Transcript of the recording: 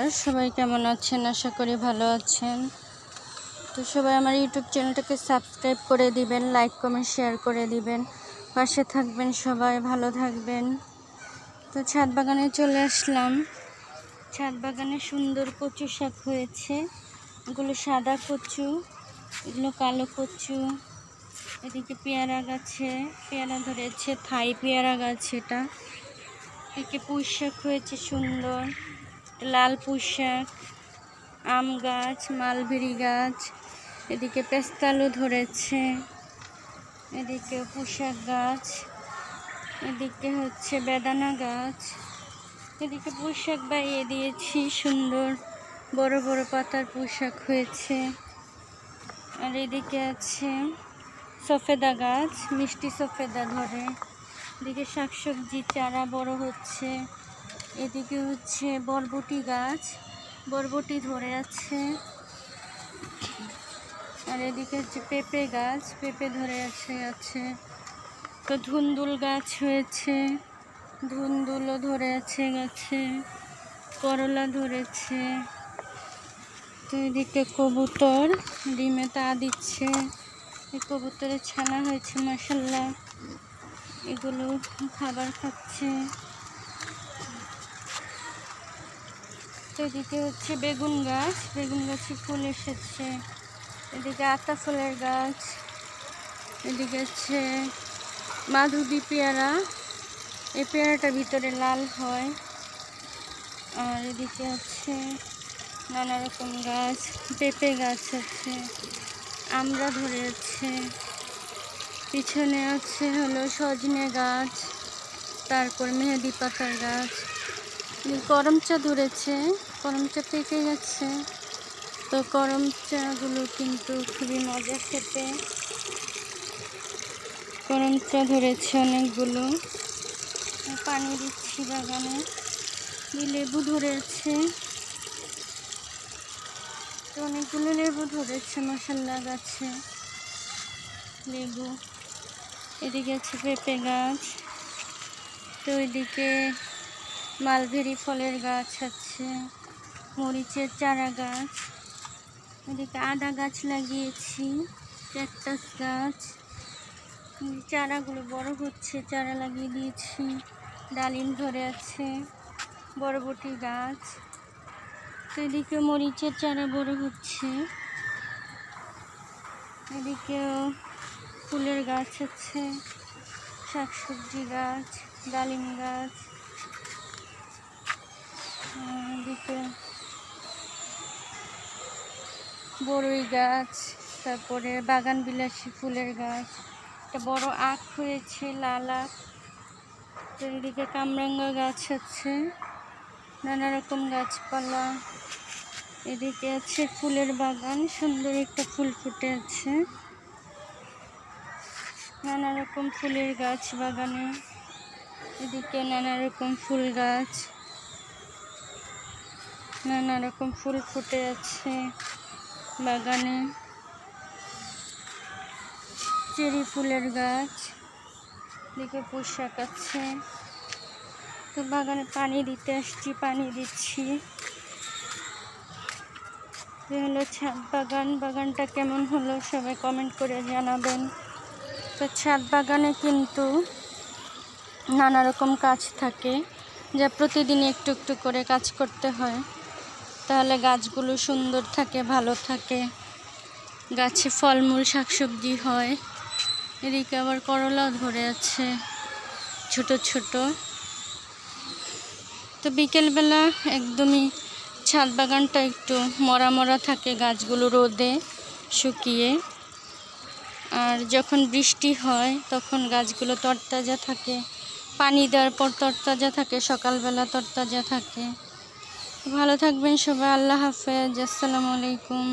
নমস্কার, সবাই কেমন আছেন? আশা করি ভালো আছেন। তো সবাই আমার ইউটিউব চ্যানেলটাকে সাবস্ক্রাইব করে দিবেন, লাইক কমেন্ট শেয়ার করে দিবেন, পাশে থাকবেন, সবাই ভালো থাকবেন। তো ছাদ বাগানে চলে আসলাম। ছাদ বাগানে সুন্দর কচু শাক হয়েছে। এগুলো সাদা কচু, এগুলো কালো কচু। এদিকে পেয়ারা গাছে পেয়ারা ধরেছে, থাই পেয়ারা গাছ। এটা এদিকে পুঁই শাক হয়েছে সুন্দর, লাল পুঁই শাক, আম গাছ, মালবেরি গাছ। এদিকে পেস্তালু ধরেছে, এদিকে পুঁই শাক গাছ, এদিকে হচ্ছে বেদানা গাছ। এদিকে পুঁই শাক বাইয়ে দিয়েছি, সুন্দর বড় বড় পাতার পুঁই শাক হয়েছে। আর এদিকে আছে সফেদা গাছ, মিষ্টি সফেদা ধরে। এদিকে শাকসবজি চারা বড় হচ্ছে। এদিকে হচ্ছে বরবটি গাছ, বরবটি ধরে আছে। আর এদিকে হচ্ছে পেঁপে গাছ, পেঁপে ধরে আছে। তো ধুন্দুল গাছ হয়েছে, ধুন্দুলও ধরে আছে গাছে। করলা ধরেছে। তো এদিকে কবুতর ডিমে তা দিচ্ছে। এই কবুতরের ছানা হয়েছে মাশাআল্লাহ, এগুলো খাবার খাচ্ছে। তো এদিকে হচ্ছে বেগুন গাছ, বেগুন গাছে ফুল এসেছে। এদিকে আতা ফুলের গাছ, এদিকে হচ্ছে মাধবী পেয়ারা, এই পেয়ারাটা ভিতরে লাল হয়। আর এদিকে হচ্ছে নানা রকম গাছ, পেঁপে গাছ আছে, আমরা ধরে আছে। পিছনে আছে হলো সজনে গাছ, তারপর মেহেদি পাতার গাছ। করমচা ধরেছে, করমচা পেকে গেছে। তো করমচাগুলো কিন্তু খুবই মজা খেতে। করমচা ধরেছে অনেকগুলো, পানি দিচ্ছি বাগানে। লেবু ধরেছে, তো অনেকগুলো লেবু ধরেছে মাশাআল্লাহ গাছে লেবু। এদিকে আছে পেঁপে গাছ। তো এদিকে মালবেরি ফলের গাছ আছে, মরিচের চারা গাছ। এদিকে আদা গাছ লাগিয়েছি, ক্যাকটাস গাছ। চারাগুলো বড় হচ্ছে, চারা লাগিয়ে দিয়েছি। ডালিম ধরে আছে, বরবটি গাছ। তো এদিকে মরিচের চারা বড় হচ্ছে। এদিকেও ফুলের গাছ আছে, শাকসবজি গাছ, ডালিম গাছ। এদিকে বড়ই গাছ, তারপরে বাগান বিলাসী ফুলের গাছ। একটা বড় আখ হয়েছে, লাল আখ। তো এদিকে কামরাঙ্গা গাছ আছে, নানা রকম গাছপালা। এদিকে আছে ফুলের বাগান, সুন্দর একটা ফুল ফুটে আছে। নানা রকম ফুলের গাছ বাগানে। এদিকে নানা রকম ফুল গাছ, নানা রকম ফুল ফুটে আছে বাগানে। চেরি ফুলের গাছ, এদিকে পুঁই শাক আছে। তো বাগানে পানি দিতে আসছি, পানি দিচ্ছি। হলো ছাদ বাগান, বাগানটা কেমন হলো সবাই কমেন্ট করে জানাবেন। তো ছাদ বাগানে কিন্তু নানা রকম কাজ থাকে, যা প্রতিদিন একটু একটু করে কাজ করতে হয়, তাহলে গাছগুলো সুন্দর থাকে, ভালো থাকে, গাছে ফলমূল শাকসবজি হয়। এদিকে আবার করলা ধরে আছে ছোট ছোট। তো বিকেলবেলা একদমই ছাদ বাগানটা একটু মরা মরা থাকে, গাছগুলো রোদে শুকিয়ে। আর যখন বৃষ্টি হয় তখন গাছগুলো তরতাজা থাকে, পানি দেওয়ার পর তরতাজা থাকে, সকালবেলা তরতাজা থাকে। ভালো থাকবেন সবাই, আল্লাহ হাফেজ, আসসালামু আলাইকুম।